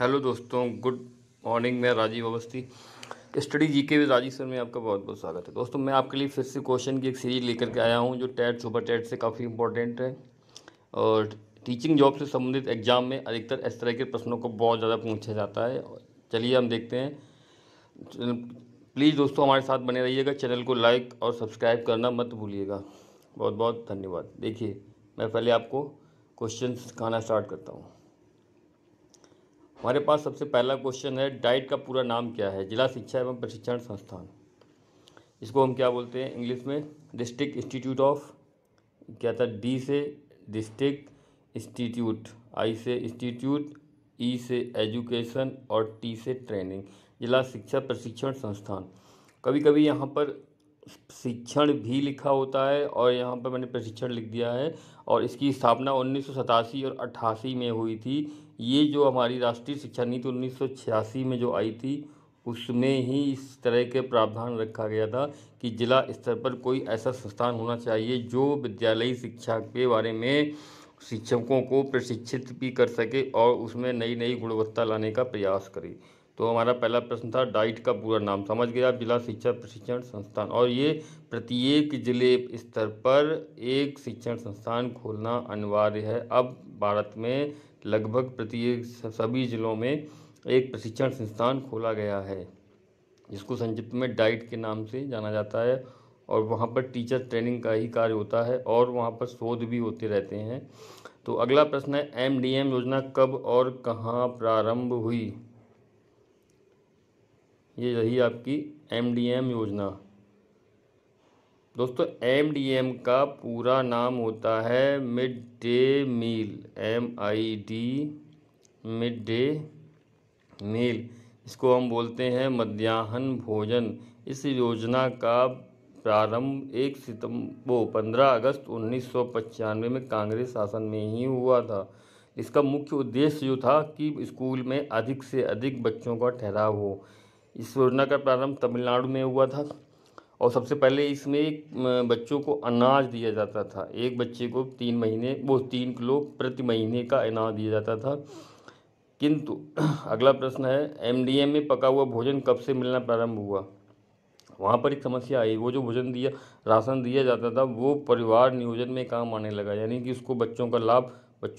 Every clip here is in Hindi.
हेलो दोस्तों, गुड मॉर्निंग। मैं Rajeev Awasthi, study GK with Rajeev sir में आपका बहुत बहुत स्वागत है। दोस्तों, मैं आपके लिए फिर से क्वेश्चन की एक सीरीज लेकर के आया हूं जो टेट सुपर टेट से काफ़ी इंपॉर्टेंट है और टीचिंग जॉब से संबंधित एग्जाम में अधिकतर इस तरह के प्रश्नों को बहुत ज़्यादा पूछा जाता है। चलिए हम देखते हैं। प्लीज़ दोस्तों हमारे साथ बने रहिएगा, चैनल को लाइक और सब्सक्राइब करना मत भूलिएगा। बहुत बहुत धन्यवाद। देखिए, मैं पहले आपको क्वेश्चन सिखाना स्टार्ट करता हूँ। हमारे पास सबसे पहला क्वेश्चन है, डाइट का पूरा नाम क्या है? जिला शिक्षा एवं प्रशिक्षण संस्थान। इसको हम क्या बोलते हैं इंग्लिश में? डिस्ट्रिक्ट इंस्टीट्यूट ऑफ, क्या था, डी से डिस्ट्रिक्ट इंस्टीट्यूट, आई से इंस्टीट्यूट, ई से एजुकेशन और टी से ट्रेनिंग। जिला शिक्षा प्रशिक्षण संस्थान। कभी कभी यहाँ पर शिक्षण भी लिखा होता है और यहाँ पर मैंने प्रशिक्षण लिख दिया है। और इसकी स्थापना 1987 और 88 में हुई थी। ये जो हमारी राष्ट्रीय शिक्षा नीति 1986 में जो आई थी, उसमें ही इस तरह के प्रावधान रखा गया था कि जिला स्तर पर कोई ऐसा संस्थान होना चाहिए जो विद्यालयी शिक्षा के बारे में शिक्षकों को प्रशिक्षित भी कर सके और उसमें नई नई गुणवत्ता लाने का प्रयास करे। तो हमारा पहला प्रश्न था, डाइट का पूरा नाम समझ गया, जिला शिक्षा प्रशिक्षण संस्थान। और ये प्रत्येक जिले स्तर पर एक शिक्षण संस्थान खोलना अनिवार्य है। अब भारत में लगभग प्रत्येक सभी जिलों में एक प्रशिक्षण संस्थान खोला गया है, जिसको संक्षिप्त में डाइट के नाम से जाना जाता है। और वहाँ पर टीचर ट्रेनिंग का ही कार्य होता है और वहाँ पर शोध भी होते रहते हैं। तो अगला प्रश्न है, एमडीएम योजना कब और कहाँ प्रारंभ हुई? ये रही आपकी एमडीएम योजना। दोस्तों, एमडीएम का पूरा नाम होता है mid day meal, MID, mid day meal. इसको हम बोलते हैं मध्याह्न भोजन। इस योजना का प्रारंभ 15 अगस्त 1995 में कांग्रेस शासन में ही हुआ था। इसका मुख्य उद्देश्य जो था कि स्कूल में अधिक से अधिक बच्चों का ठहराव हो। इस योजना का प्रारंभ तमिलनाडु में हुआ था और सबसे पहले इसमें एक बच्चों को अनाज दिया जाता था। एक बच्चे को 3 किलो प्रति महीने का अनाज दिया जाता था। किंतु अगला प्रश्न है, एमडीएम में पका हुआ भोजन कब से मिलना प्रारंभ हुआ? वहाँ पर एक समस्या आई। वो जो राशन दिया जाता था वो परिवार नियोजन में काम आने लगा, यानी कि उसको बच्चों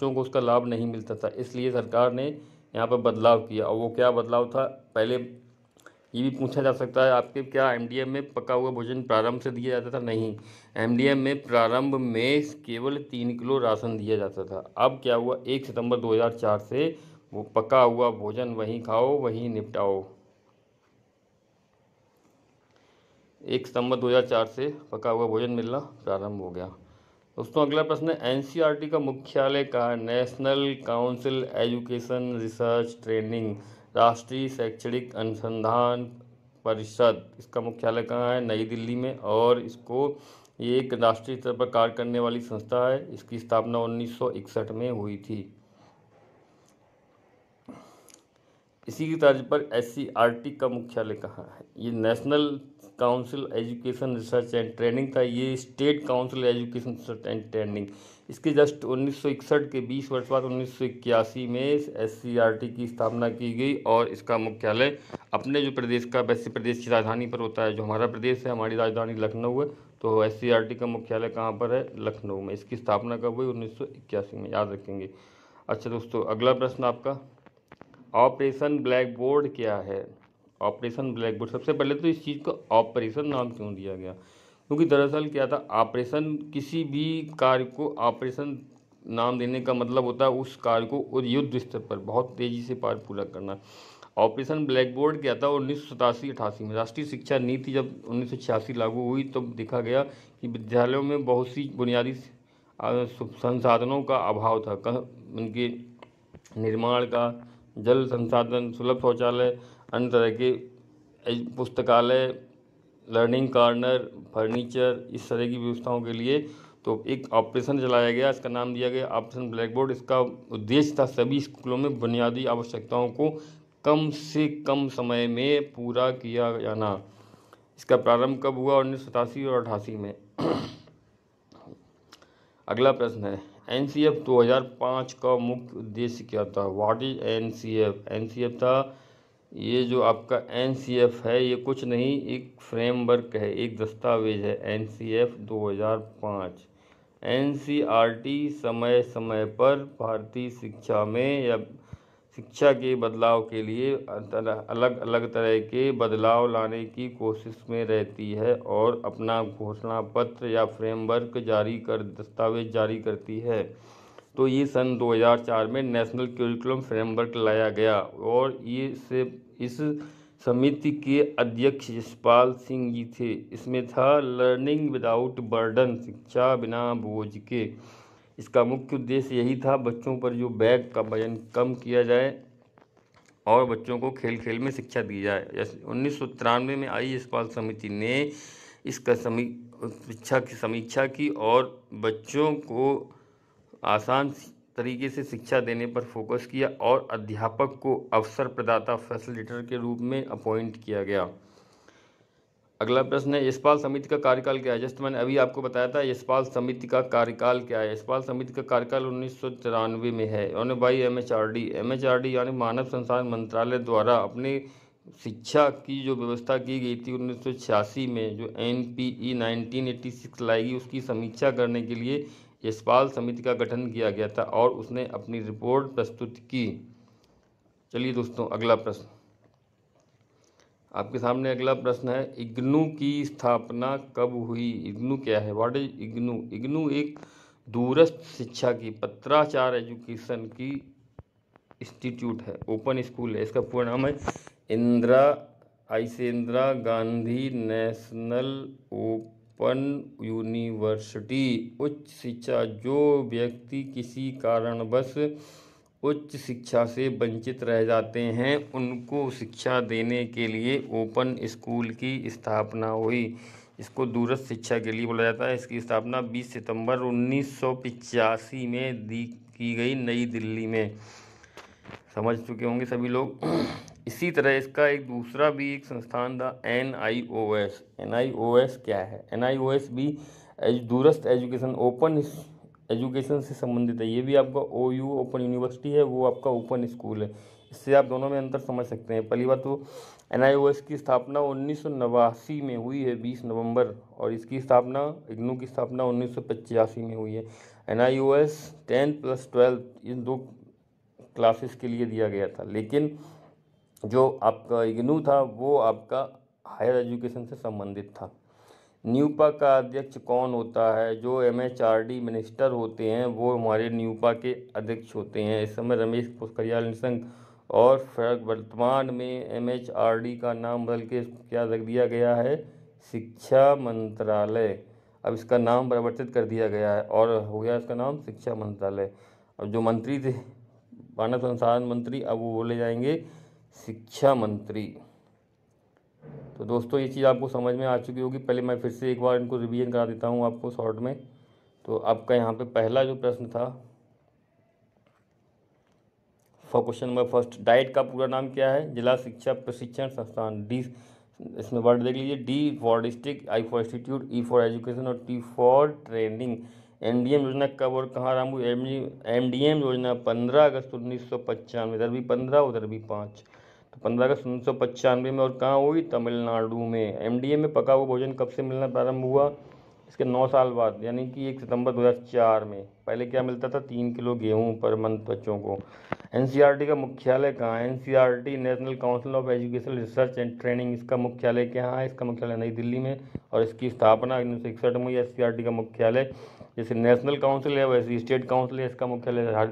को उसका लाभ नहीं मिलता था। इसलिए सरकार ने यहाँ पर बदलाव किया। और वो क्या बदलाव था? पहले ये भी पूछा जा सकता है आपके, क्या एमडीएम में पका हुआ भोजन प्रारंभ से दिया जाता था? नहीं, एमडीएम में प्रारंभ में केवल 3 किलो राशन दिया जाता था। अब क्या हुआ, 1 सितंबर 2004 से वो पका हुआ भोजन वहीं खाओ वहीं निपटाओ। 1 सितंबर 2004 से पका हुआ भोजन मिलना प्रारंभ हो गया। दोस्तों, अगला प्रश्न है, एनसीईआरटी का मुख्यालय कहाँ है? National council education research training, राष्ट्रीय शैक्षणिक अनुसंधान परिषद, इसका मुख्यालय कहाँ है? नई दिल्ली में। और इसको ये एक राष्ट्रीय स्तर पर कार्य करने वाली संस्था है। इसकी स्थापना 1961 में हुई थी। इसी की तर्ज पर एससीईआरटी का मुख्यालय कहाँ है? ये national council education research and training था, ये state council education research and training. इसके जस्ट 1961 के 20 वर्ष बाद 1981 में एससीईआरटी की स्थापना की गई और इसका मुख्यालय अपने जो प्रदेश का, वैसे प्रदेश की राजधानी पर होता है। जो हमारा प्रदेश है, हमारी राजधानी लखनऊ है, तो एससीईआरटी का मुख्यालय कहाँ पर है? लखनऊ में। इसकी स्थापना कब हुई? 1981 में, याद रखेंगे। अच्छा दोस्तों, अगला प्रश्न आपका, ऑपरेशन ब्लैक बोर्ड क्या है? ऑपरेशन ब्लैक बोर्ड, सबसे पहले तो इस चीज़ को ऑपरेशन नाम क्यों दिया गया? क्योंकि दरअसल क्या था, ऑपरेशन, किसी भी कार्य को ऑपरेशन नाम देने का मतलब होता है उस कार्य को युद्ध स्तर पर बहुत तेज़ी से पूरा करना। ऑपरेशन ब्लैक बोर्ड क्या था? 1987-88 में राष्ट्रीय शिक्षा नीति जब 1986 लागू हुई तब देखा गया कि विद्यालयों में बहुत सी बुनियादी संसाधनों का अभाव था। उनके निर्माण का, जल संसाधन, सुलभ शौचालय, अन्य तरह के पुस्तकालय, लर्निंग कॉर्नर, फर्नीचर, इस तरह की व्यवस्थाओं के लिए तो एक ऑपरेशन चलाया गया। इसका नाम दिया गया ऑपरेशन ब्लैक बोर्ड। इसका उद्देश्य था सभी स्कूलों में बुनियादी आवश्यकताओं को कम से कम समय में पूरा किया जाना। इसका प्रारंभ कब हुआ? 1987 और 88 में। अगला प्रश्न है एनसीएफ 2005 का मुख्य उद्देश्य क्या था। What is NCF. एनसीएफ था, ये जो आपका एनसीएफ है ये कुछ नहीं, एक फ्रेमवर्क है, एक दस्तावेज है। एनसीएफ 2005 एनसीईआरटी समय समय पर भारतीय शिक्षा में या शिक्षा के बदलाव के लिए अलग अलग तरह के बदलाव लाने की कोशिश में रहती है और अपना घोषणा पत्र या फ्रेमवर्क दस्तावेज जारी करती है। तो ये सन 2004 में नेशनल करिकुलम फ्रेमवर्क लाया गया और इस समिति के अध्यक्ष यशपाल सिंह जी थे। इसमें था लर्निंग विदाउट बर्डन, शिक्षा बिना बोझ के। इसका मुख्य उद्देश्य यही था बच्चों पर जो बैग का वजन कम किया जाए और बच्चों को खेल खेल में शिक्षा दी जाए। 1993 में आई यशपाल समिति ने इसका शिक्षा की समीक्षा की और बच्चों को आसान तरीके से शिक्षा देने पर फोकस किया और अध्यापक को अवसर प्रदाता फैसिलिटेटर के रूप में अपॉइंट किया गया। अगला प्रश्न है यशपाल समिति का कार्यकाल क्या है। जस्ट मैंने अभी आपको बताया था यशपाल समिति का कार्यकाल क्या है। यशपाल समिति का कार्यकाल 1993 में है और बाई एमएचआरडी यानी मानव संसाधन मंत्रालय द्वारा अपने शिक्षा की जो व्यवस्था की गई थी 1986 में, जो एनपीई 1986 लाएगी, उसकी समीक्षा करने के लिए यशपाल समिति का गठन किया गया था और उसने अपनी रिपोर्ट प्रस्तुत की। चलिए दोस्तों, अगला प्रश्न आपके सामने अगला प्रश्न है इग्नू की स्थापना कब हुई। इग्नू क्या है, व्हाट इज इग्नू। इग्नू एक दूरस्थ शिक्षा की पत्राचार एजुकेशन की इंस्टीट्यूट है, ओपन स्कूल है। इसका पूरा नाम है Indira Gandhi national open university. उच्च शिक्षा, जो व्यक्ति किसी कारणवश उच्च शिक्षा से वंचित रह जाते हैं उनको शिक्षा देने के लिए ओपन स्कूल की स्थापना हुई। इसको दूरस्थ शिक्षा के लिए बोला जाता है। इसकी स्थापना 20 सितंबर 1985 में की गई, नई दिल्ली में। समझ चुके होंगे सभी लोग। इसी तरह इसका एक दूसरा भी एक संस्थान था NIOS। NIOS क्या है। NIOS भी दूरस्थ एजुकेशन, ओपन एजुकेशन से संबंधित है। ये भी आपका OU ओपन यूनिवर्सिटी है, वो आपका ओपन स्कूल है। इससे आप दोनों में अंतर समझ सकते हैं। पहली बात तो NIOS की स्थापना 1989 में हुई है 20 नवंबर, और इसकी स्थापना इग्नू की स्थापना 1985 में हुई है। NIOS 10+12 इन दो क्लासेस के लिए दिया गया था, लेकिन जो आपका इग्नू था वो आपका हायर एजुकेशन से संबंधित था। न्यूपा का अध्यक्ष कौन होता है। जो MHRD मिनिस्टर होते हैं वो हमारे न्यूपा के अध्यक्ष होते हैं। इस समय रमेश पोखरियाल निशंक, और वर्तमान में MHRD का नाम बदल के क्या रख दिया गया है, शिक्षा मंत्रालय। अब इसका नाम परिवर्तित कर दिया गया है और हो गया इसका नाम शिक्षा मंत्रालय। अब जो मंत्री थे मानव संसाधन मंत्री, अब वो बोले जाएंगे शिक्षा मंत्री। तो दोस्तों ये चीज़ आपको समझ में आ चुकी होगी। पहले मैं फिर से एक बार इनको रिवीजन करा देता हूँ आपको शॉर्ट में। तो आपका यहाँ पे पहला जो प्रश्न था for question number first, diet का पूरा नाम क्या है। जिला शिक्षा प्रशिक्षण संस्थान। डी, इसमें वर्ड देख लीजिए, D for district, I for institute, E for education और T फॉर ट्रेनिंग। MDM योजना कब और कहाँ आरंभ हुई। MDM योजना 15 अगस्त 1995, इधर भी 15 उधर भी 5, तो 15 अगस्त 1995 में, और कहाँ हुई, तमिलनाडु में। MDM में पका हुआ भोजन कब से मिलना प्रारंभ हुआ, इसके 9 साल बाद, यानी कि 1 सितंबर 2004 में। पहले क्या मिलता था, 3 किलो गेहूँ पर मंथ बच्चों को। NCERT का मुख्यालय कहाँ है। NCERT national council of education research and training, इसका मुख्यालय कहाँ है, इसका मुख्यालय नई दिल्ली में, और इसकी स्थापना 1961 में हुई। NCERT का मुख्यालय जैसे नेशनल काउंसिल है वैसे स्टेट काउंसिल है, इसका मुख्यालय हर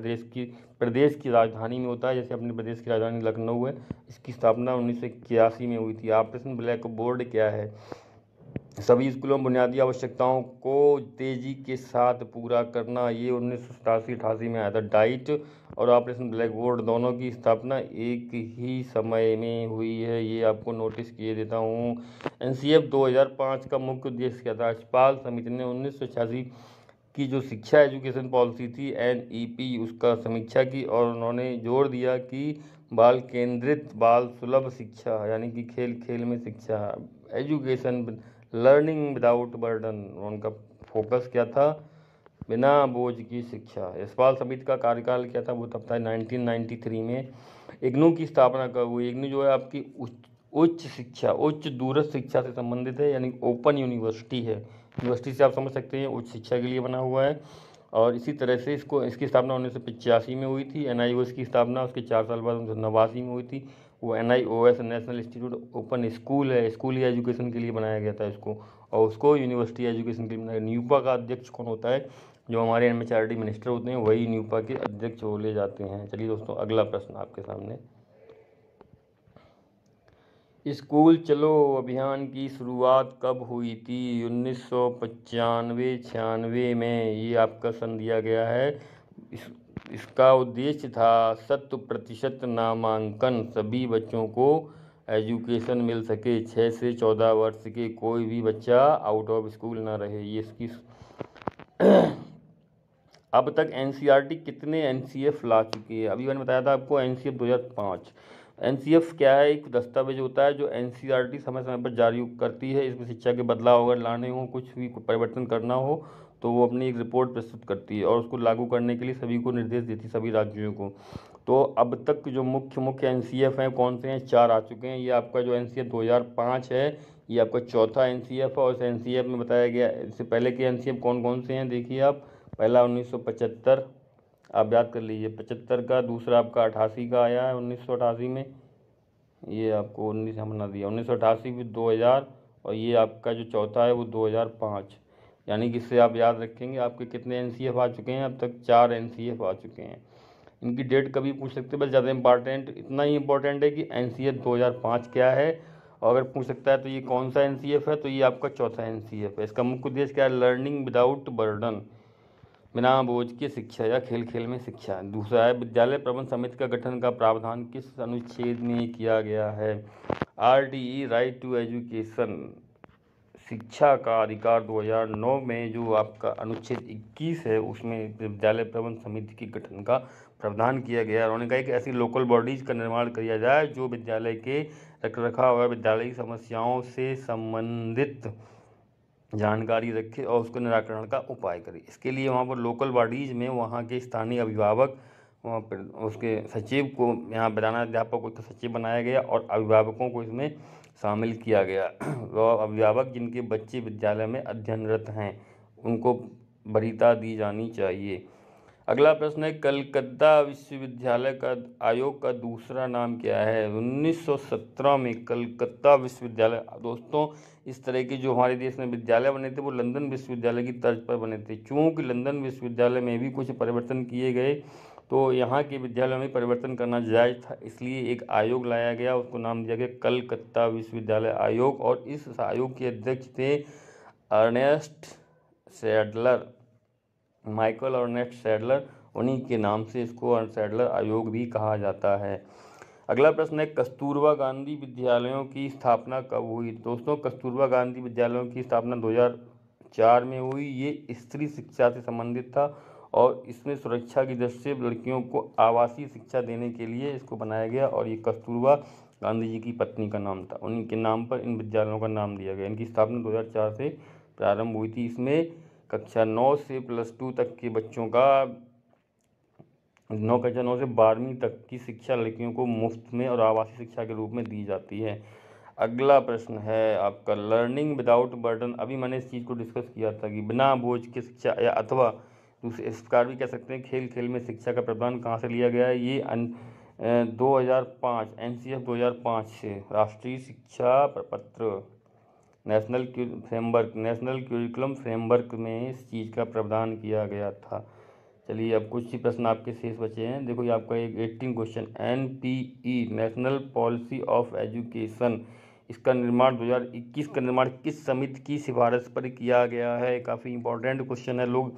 प्रदेश की राजधानी में होता है। जैसे अपने प्रदेश की राजधानी लखनऊ है, इसकी स्थापना 1981 में हुई थी। ऑपरेशन ब्लैक बोर्ड क्या है। सभी स्कूलों में बुनियादी आवश्यकताओं को तेजी के साथ पूरा करना, ये 1987-88 में आया था। डाइट और ऑपरेशन ब्लैक बोर्ड दोनों की स्थापना एक ही समय में हुई है, ये आपको नोटिस किए देता हूँ। NCF 2005 का मुख्य उद्देश्य क्या था। यशपाल समिति ने 1986 की जो शिक्षा एजुकेशन पॉलिसी थी NEP, उसका समीक्षा की और उन्होंने जोर दिया कि बाल केंद्रित, बाल सुलभ शिक्षा, यानी कि खेल खेल में शिक्षा, एजुकेशन लर्निंग विदाउट बर्डन, उनका फोकस क्या था, बिना बोझ की शिक्षा। यशपाल समिति का कार्यकाल क्या था वो तब था 1993 में। इग्नू की स्थापना कब हुई? इग्नू जो है आपकी उच्च शिक्षा, उच्च दूरस्थ शिक्षा से संबंधित है, यानी ओपन यूनिवर्सिटी है। यूनिवर्सिटी से आप समझ सकते हैं उच्च शिक्षा के लिए बना हुआ है। और इसी तरह से इसकी स्थापना 1985 में हुई थी। NIOS की स्थापना उसके 4 साल बाद 1989 में हुई थी। वो NIOS national institute open school है, स्कूली एजुकेशन के लिए बनाया गया था इसको, और उसको यूनिवर्सिटी एजुकेशन के लिए बनाया। न्यूपा का अध्यक्ष कौन होता है? जो हमारे MHRD मिनिस्टर होते हैं वही न्यूपा के अध्यक्ष बोले जाते हैं। चलिए दोस्तों, अगला प्रश्न आपके सामने। स्कूल चलो अभियान की शुरुआत कब हुई थी? 1995 96 में ये आपका सन दिया गया है। इसका उद्देश्य था 100% नामांकन, सभी बच्चों को एजुकेशन मिल सके, 6 से 14 वर्ष के कोई भी बच्चा आउट ऑफ स्कूल ना रहे। ये इसकी अब तक NCERT कितने NCF ला चुकी है? अभी मैंने बताया था आपको NCF 2005। NCF क्या है? एक दस्तावेज होता है जो NCERT समय समय पर जारी करती है। इसमें शिक्षा के बदलाव अगर लाने हो, कुछ भी परिवर्तन करना हो, तो वो अपनी एक रिपोर्ट प्रस्तुत करती है और उसको लागू करने के लिए सभी को निर्देश देती है, सभी राज्यों को। तो अब तक जो मुख्य NCF हैं कौन से हैं? 4 आ चुके हैं। ये आपका जो NCF 2005 है, ये आपका चौथा NCF है। और इस NCF में बताया गया, इससे पहले के NCF कौन कौन से हैं देखिए आप। पहला 1975, आप याद कर लीजिए 75 का। दूसरा आपका 88 का आया है 1988 में, ये आपको 19 हम बना दिया 1988, फिर 2000, और ये आपका जो चौथा है वो 2005। यानी कि इससे आप याद रखेंगे आपके कितने NCF आ चुके हैं अब तक? 4 NCF आ चुके हैं। इनकी डेट कभी पूछ सकते हैं, बस ज़्यादा इंपॉर्टेंट इतना ही इंपॉर्टेंट है कि NCF 2005 क्या है। और अगर पूछ सकता है तो ये कौन सा NCF है, तो ये आपका चौथा NCF है। इसका मुख्य उद्देश्य क्या है? लर्निंग विदाउट बर्डन, बिना बोझ की शिक्षा या खेल खेल में शिक्षा। दूसरा है विद्यालय प्रबंध समिति का गठन का प्रावधान किस अनुच्छेद में किया गया है? RTE, राइट टू एजुकेशन, शिक्षा का अधिकार 2009 में जो आपका अनुच्छेद 21 है उसमें विद्यालय प्रबंध समिति के गठन का प्रावधान किया गया है। उन्होंने कहा कि ऐसी लोकल बॉडीज का निर्माण किया जाए जो विद्यालय के रखरखाव और विद्यालय की समस्याओं से संबंधित जानकारी रखे और उसको निराकरण का उपाय करे। इसके लिए वहाँ पर लोकल बॉडीज़ में वहाँ के स्थानीय अभिभावक, वहाँ पर उसके सचिव को, यहाँ प्रधानाध्यापक को सचिव बनाया गया और अभिभावकों को इसमें शामिल किया गया। वह अभिभावक जिनके बच्चे विद्यालय में अध्ययनरत हैं उनको वरीयता दी जानी चाहिए। अगला प्रश्न है कलकत्ता विश्वविद्यालय का आयोग का दूसरा नाम क्या है? 1917 में कलकत्ता विश्वविद्यालय। दोस्तों, इस तरह के जो हमारे देश में विद्यालय बने थे वो लंदन विश्वविद्यालय की तर्ज पर बने थे। चूँकि लंदन विश्वविद्यालय में भी कुछ परिवर्तन किए गए तो यहाँ के विद्यालयों में परिवर्तन करना जायज़ था, इसलिए एक आयोग लाया गया, उसको नाम दिया गया कलकत्ता विश्वविद्यालय आयोग। और इस आयोग के अध्यक्ष थे Ernest Sadler, Michael Ernest Sadler, उन्हीं के नाम से इसको सैडलर आयोग भी कहा जाता है। अगला प्रश्न है कस्तूरबा गांधी विद्यालयों की स्थापना कब हुई? दोस्तों, कस्तूरबा गांधी विद्यालयों की स्थापना 2004 में हुई। ये स्त्री शिक्षा से संबंधित था और इसमें सुरक्षा की दृष्टि से लड़कियों को आवासीय शिक्षा देने के लिए इसको बनाया गया। और ये कस्तूरबा गांधी जी की पत्नी का नाम था, उन्हीं के नाम पर इन विद्यालयों का नाम दिया गया। इनकी स्थापना 2004 से प्रारंभ हुई थी। इसमें कक्षा 9 से +2 तक के बच्चों का, कक्षा 9 से 12वीं तक की शिक्षा लड़कियों को मुफ्त में और आवासीय शिक्षा के रूप में दी जाती है। अगला प्रश्न है आपका लर्निंग विदाउट बर्डन। अभी मैंने इस चीज़ को डिस्कस किया था कि बिना बोझ की शिक्षा, या अथवा दूसरे इस प्रकार भी कह सकते हैं खेल खेल में शिक्षा का प्रावधान कहाँ से लिया गया है? ये 2005 NCF 2005 से राष्ट्रीय शिक्षा प्रपत्र, नेशनल क्यूरिकुलम फ्रेमवर्क में इस चीज़ का प्रावधान किया गया था। चलिए, अब कुछ ही प्रश्न आपके शेष बचे हैं। देखो, ये आपका एक 18 question, NPE national policy of education, इसका निर्माण 2021 का निर्माण किस समिति की सिफारिश पर किया गया है? काफ़ी इंपॉर्टेंट क्वेश्चन है। लोग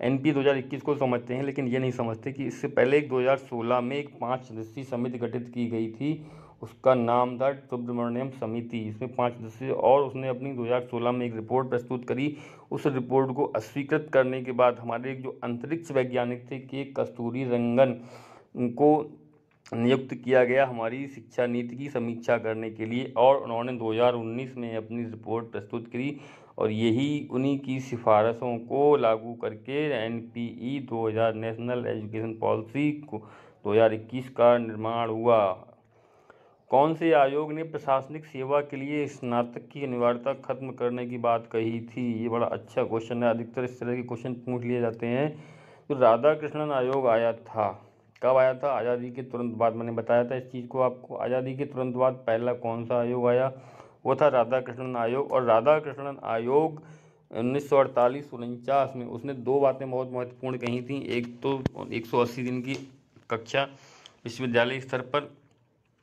NPE 2021 को समझते हैं लेकिन ये नहीं समझते कि इससे पहले एक 2016 में एक 5 सदस्यीय समिति गठित की गई थी, उसका नाम था सुब्रमण्यम समिति। इसमें 5 सदस्य, और उसने अपनी 2016 में एक रिपोर्ट प्रस्तुत करी। उस रिपोर्ट को अस्वीकृत करने के बाद हमारे जो अंतरिक्ष वैज्ञानिक थे के कस्तूरी रंगन को नियुक्त किया गया हमारी शिक्षा नीति की समीक्षा करने के लिए, और उन्होंने 2019 में अपनी रिपोर्ट प्रस्तुत करी और यही उन्हीं की सिफारिशों को लागू करके NPE 2000 नेशनल एजुकेशन पॉलिसी को 2021 का निर्माण हुआ। कौन से आयोग ने प्रशासनिक सेवा के लिए स्नातक की अनिवार्यता खत्म करने की बात कही थी? ये बड़ा अच्छा क्वेश्चन है। अधिकतर इस तरह के क्वेश्चन पूछ लिए जाते हैं। तो राधाकृष्णन आयोग आया था। कब आया था? आज़ादी के तुरंत बाद। मैंने बताया था इस चीज़ को आपको। आज़ादी के तुरंत बाद पहला कौन सा आयोग आया? वो था राधाकृष्णन आयोग। और राधाकृष्णन आयोग 1948-49 में उसने दो बातें बहुत महत्वपूर्ण कही थी। एक तो 180 दिन की कक्षा विश्वविद्यालय स्तर पर,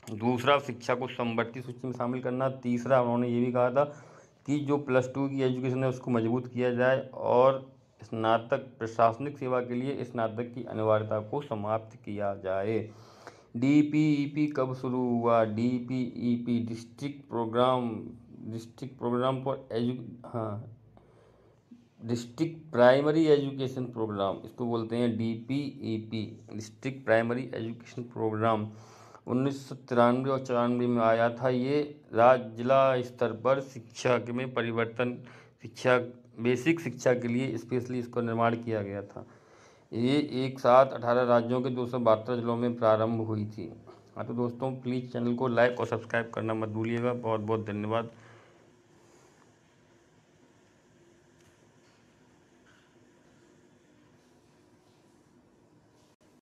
दूसरा शिक्षा को समवर्ती सूची में शामिल करना, तीसरा उन्होंने ये भी कहा था कि जो +2 की एजुकेशन है उसको मजबूत किया जाए और स्नातक प्रशासनिक सेवा के लिए स्नातक की अनिवार्यता को समाप्त किया जाए। DPEP कब शुरू हुआ? DPEP district programme for district primary education programme, इसको बोलते हैं DPEP, district primary education programme. 1993 और 94 में आया था ये। राज्य जिला स्तर पर शिक्षा में परिवर्तन, शिक्षा बेसिक शिक्षा के लिए स्पेशली इसको निर्माण किया गया था। ये एक साथ 18 राज्यों के 272 जिलों में प्रारंभ हुई थी। हाँ तो दोस्तों, प्लीज़ चैनल को लाइक और सब्सक्राइब करना मत भूलिएगा। बहुत बहुत धन्यवाद।